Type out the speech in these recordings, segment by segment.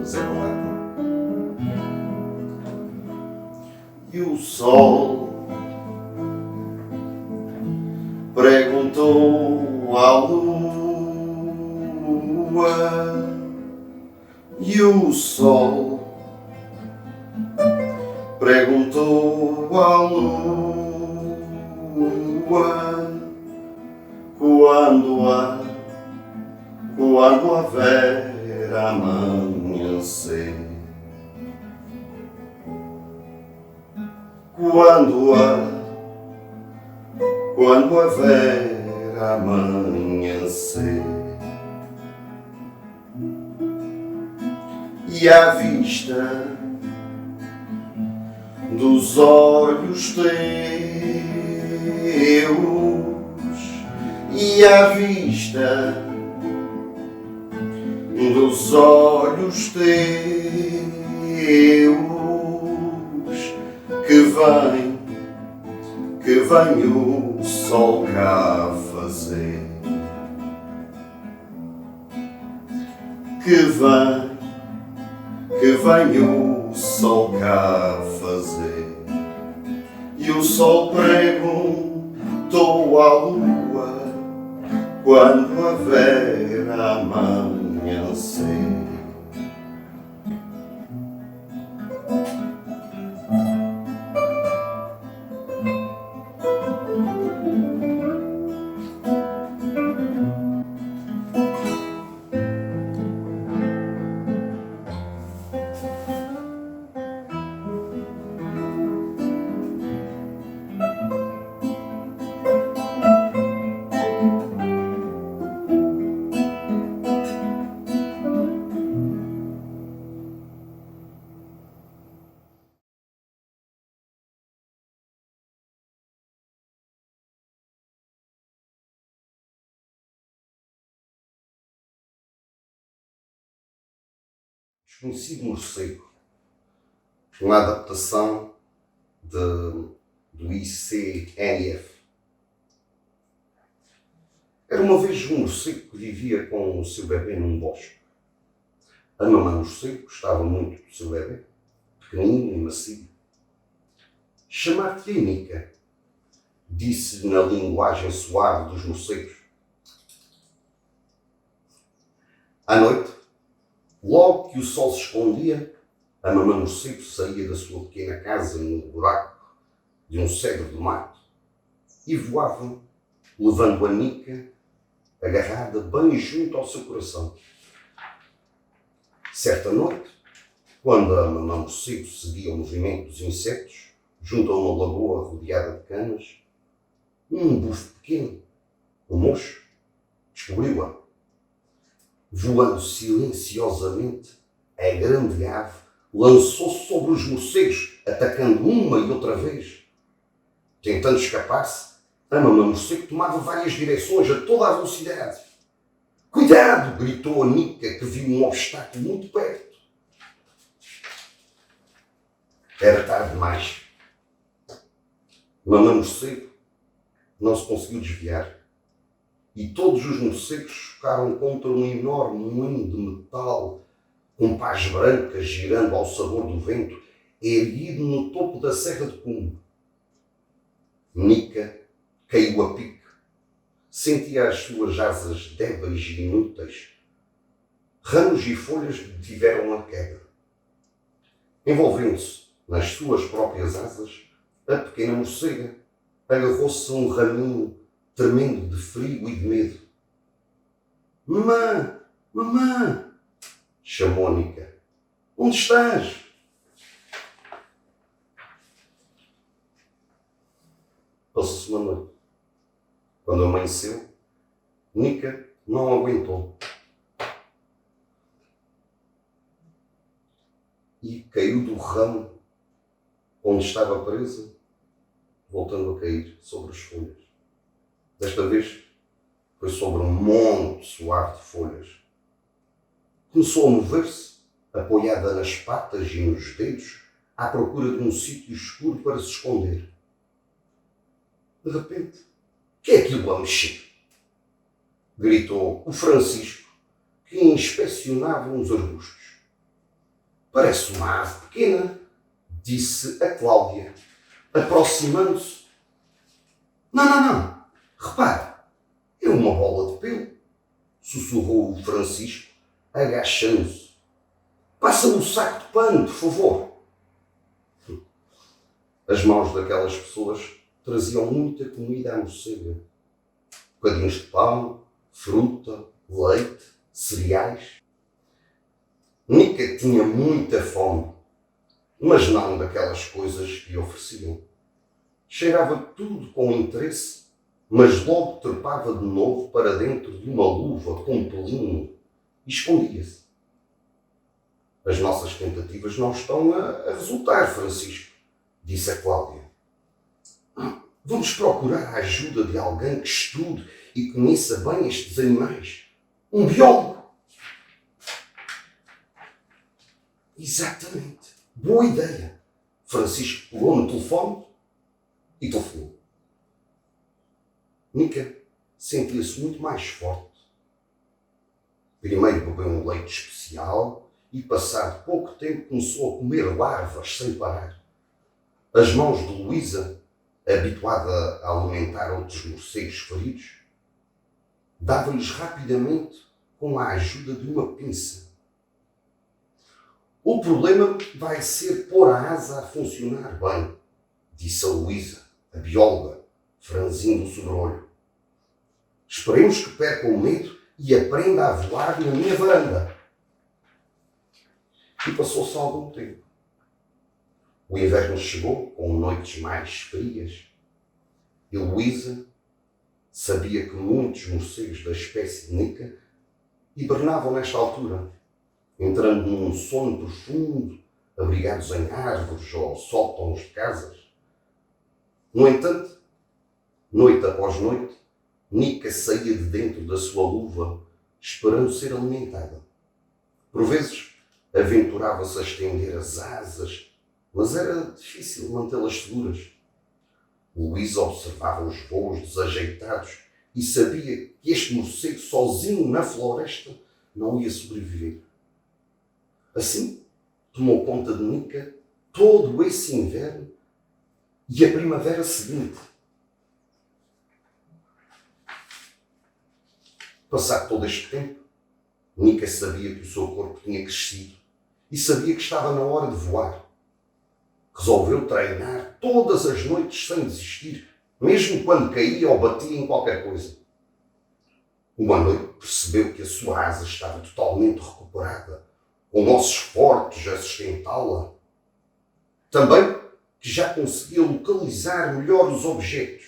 Zé Ruela. E o sol perguntou à lua, e o sol perguntou à lua, quando haver amanhecer, quando haver amanhecer, e à vista dos olhos teus, e à vista dos olhos teus, que vem o sol cá fazer, que vem o sol cá fazer. E o sol perguntou à lua, quando haver amanhecer. Desconhecido Morcego, uma adaptação do ICNF. Era uma vez um morcego que vivia com o seu bebê num bosque. A mamãe morcego gostava muito do seu bebê, pequenino e macio. Chamar-te-ei Nica, disse na linguagem suave dos morcegos. À noite, logo que o sol se escondia, a mamãe morcego saía da sua pequena casa no buraco de um cedro do mato e voava, levando a Nica agarrada bem junto ao seu coração. Certa noite, quando a mamãe morcego seguia o movimento dos insetos junto a uma lagoa rodeada de canas, um bufo pequeno, um mocho, descobriu-a. Voando silenciosamente, a grande ave lançou-se sobre os morcegos, atacando uma e outra vez. Tentando escapar-se, a mamãe morcego tomava várias direções a toda a velocidade. Cuidado! Gritou a Nica, que viu um obstáculo muito perto. Era tarde demais. Mamãe morcego não se conseguiu desviar. E todos os morcegos chocaram contra um enorme moinho de metal com pás brancas girando ao sabor do vento, erguido no topo da Serra de Cumbe. Nica caiu a pique. Sentia as suas asas débeis e inúteis. Ramos e folhas tiveram a queda. Envolvendo-se nas suas próprias asas, a pequena morcega agarrou-se a um raminho tremendo de frio e de medo. Mamã! Mamã! Chamou a Nica. Onde estás? Passou-se uma noite. Quando amanheceu, Nica não aguentou e caiu do ramo onde estava presa, voltando a cair sobre as folhas. Desta vez foi sobre um monte suave de folhas. Começou a mover-se, apoiada nas patas e nos dedos, à procura de um sítio escuro para se esconder. De repente, que é aquilo a mexer? Gritou o Francisco, que inspecionava uns arbustos. Parece uma ave pequena, disse a Cláudia, aproximando-se. Não. Repare, é uma bola de pelo, sussurrou o Francisco, agachando-se. Passa-me o saco de pano, por favor. As mãos daquelas pessoas traziam muita comida à morcega. Bocadinhos de pão, fruta, leite, cereais. Nica tinha muita fome, mas não daquelas coisas que lhe ofereciam. Cheirava tudo com interesse, mas logo trepava de novo para dentro de uma luva com pelinho e escondia-se. As nossas tentativas não estão a resultar, Francisco, disse a Cláudia. Vamos procurar a ajuda de alguém que estude e conheça bem estes animais. Um biólogo. Exatamente. Boa ideia. Francisco pegou no telefone e telefonou. Nica sentia-se muito mais forte. Primeiro bebeu um leite especial e, passado pouco tempo, começou a comer larvas sem parar. As mãos de Luísa, habituada a alimentar outros morcegos feridos, dava-lhes rapidamente com a ajuda de uma pinça. O problema vai ser pôr a asa a funcionar bem, disse a Luísa, a bióloga, franzindo o sobrolho. Esperemos que perca o medo e aprenda a voar na minha varanda. E passou-se algum tempo. O inverno chegou com noites mais frias e Luísa sabia que muitos morcegos da espécie de Nica hibernavam nesta altura, entrando num sono profundo, abrigados em árvores ou sótãos de casas. No entanto, noite após noite, Nica saía de dentro da sua luva, esperando ser alimentada. Por vezes, aventurava-se a estender as asas, mas era difícil mantê-las seguras. Luísa observava os voos desajeitados e sabia que este morcego sozinho na floresta não ia sobreviver. Assim, tomou conta de Nica todo esse inverno e a primavera seguinte. Passado todo este tempo, Nica sabia que o seu corpo tinha crescido e sabia que estava na hora de voar. Resolveu treinar todas as noites sem desistir, mesmo quando caía ou batia em qualquer coisa. Uma noite percebeu que a sua asa estava totalmente recuperada, com ossos fortes a sustentá-la. Também que já conseguia localizar melhor os objetos.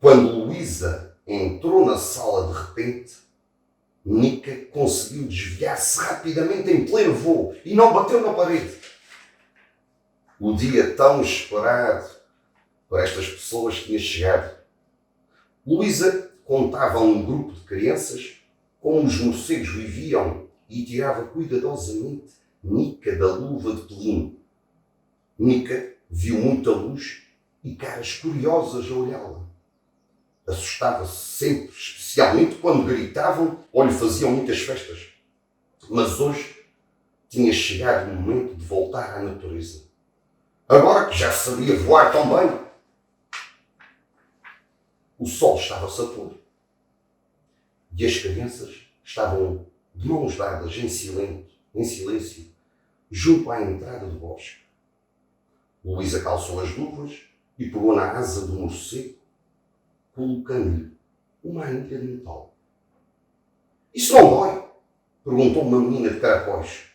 Quando Luísa entrou na sala de repente, Nica conseguiu desviar-se rapidamente em pleno voo e não bateu na parede. O dia tão esperado por estas pessoas tinha chegado. Luísa contava a um grupo de crianças como os morcegos viviam e tirava cuidadosamente Nica da luva de pelinho. Nica viu muita luz e caras curiosas a olhá-la. Assustava-se sempre, especialmente quando gritavam ou lhe faziam muitas festas. Mas hoje tinha chegado o momento de voltar à natureza. Agora que já sabia voar tão bem. O sol estava-se a pôr e as crianças estavam de mãos dadas em silêncio, junto à entrada do bosque. Luísa calçou as luvas e pegou na asa do morcego, colocando-lhe uma anilha de metal. Isso não dói? Perguntou uma menina de caracóis.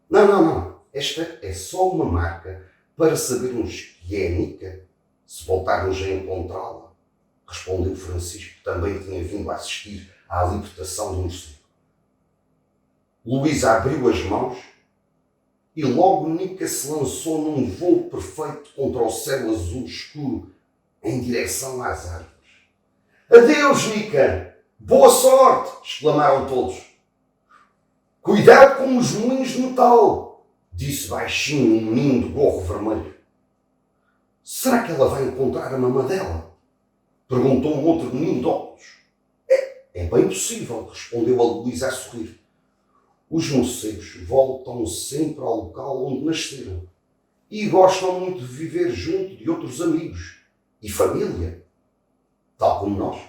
Não. Esta é só uma marca para sabermos que é Nica, se voltarmos a encontrá-la, respondeu Francisco, que também tinha vindo a assistir à libertação do morcego. Luísa abriu as mãos e logo Nica se lançou num voo perfeito contra o céu azul escuro em direção às árvores. Adeus, Nica! Boa sorte! Exclamaram todos. Cuidado com os moinhos de metal! Disse baixinho um menino de gorro vermelho. Será que ela vai encontrar a mamã dela? Perguntou um outro menino de óculos. É bem possível, respondeu a Luísa a sorrir. Os morcegos voltam sempre ao local onde nasceram e gostam muito de viver junto de outros amigos e família, tal como nós.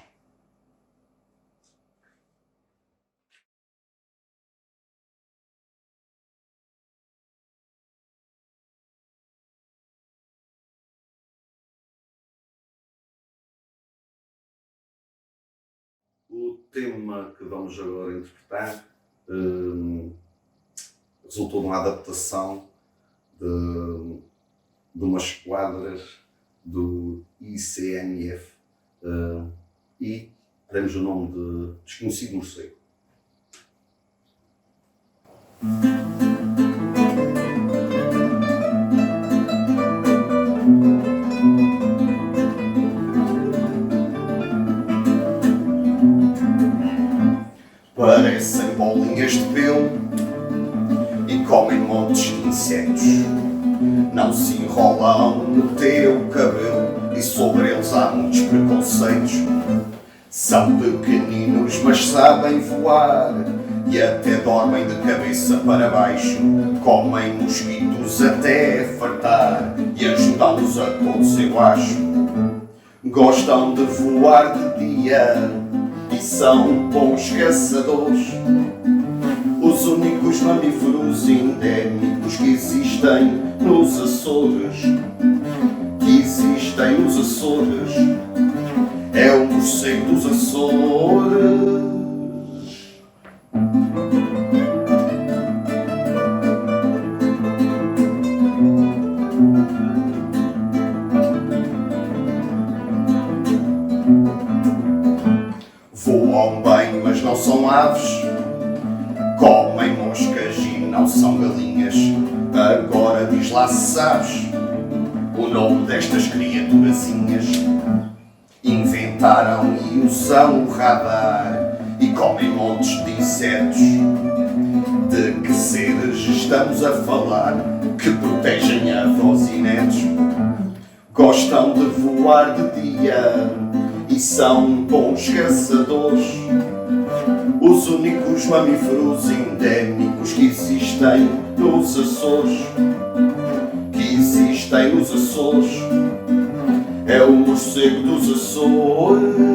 O tema que vamos agora interpretar resultou de uma adaptação de umas quadras do ICNF e demos o nome de Desconhecido Morcego. Parecem bolinhas de pelo e comem montes de insetos. Não se enrolam no teu cabelo e sobre eles há muitos preconceitos. São pequeninos, mas sabem voar e até dormem de cabeça para baixo. Comem mosquitos até fartar e ajudam-nos a todos, eu acho. Gostam de voar de dia e são bons caçadores. Os únicos mamíferos endémicos que existem nos Açores. É o morcego dos Açores. Voam bem, mas não são aves. Comem moscas e não são galinhas. Agora diz lá se sabes o nome destas criaturazinhas. Inventaram e usam o radar e comem montes de insetos. De que seres estamos a falar que protegem avós e netos? Gostam de voar de dia e são bons caçadores. Os únicos mamíferos endémicos que existem nos Açores. É o morcego dos Açores.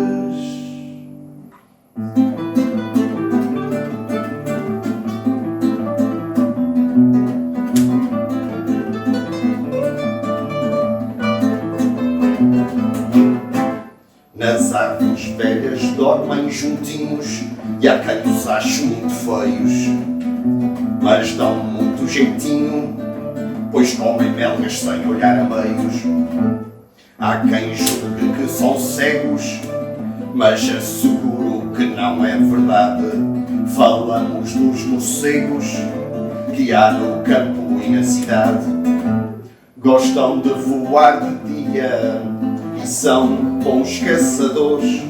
Nas árvores velhas dormem juntinhos e há quem os ache muito feios, mas dão muito jeitinho, pois comem melgas sem olhar a meios. Há quem julgue que são cegos, mas asseguro que não é verdade. Falamos dos morcegos que há no campo e na cidade. Gostam de voar de dia e são bons caçadores.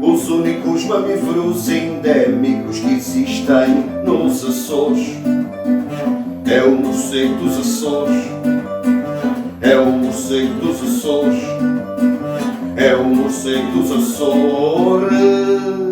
Os únicos mamíferos endémicos que existem nos Açores. É o morcego dos Açores. É o morcego dos Açores. É o morcego dos Açores.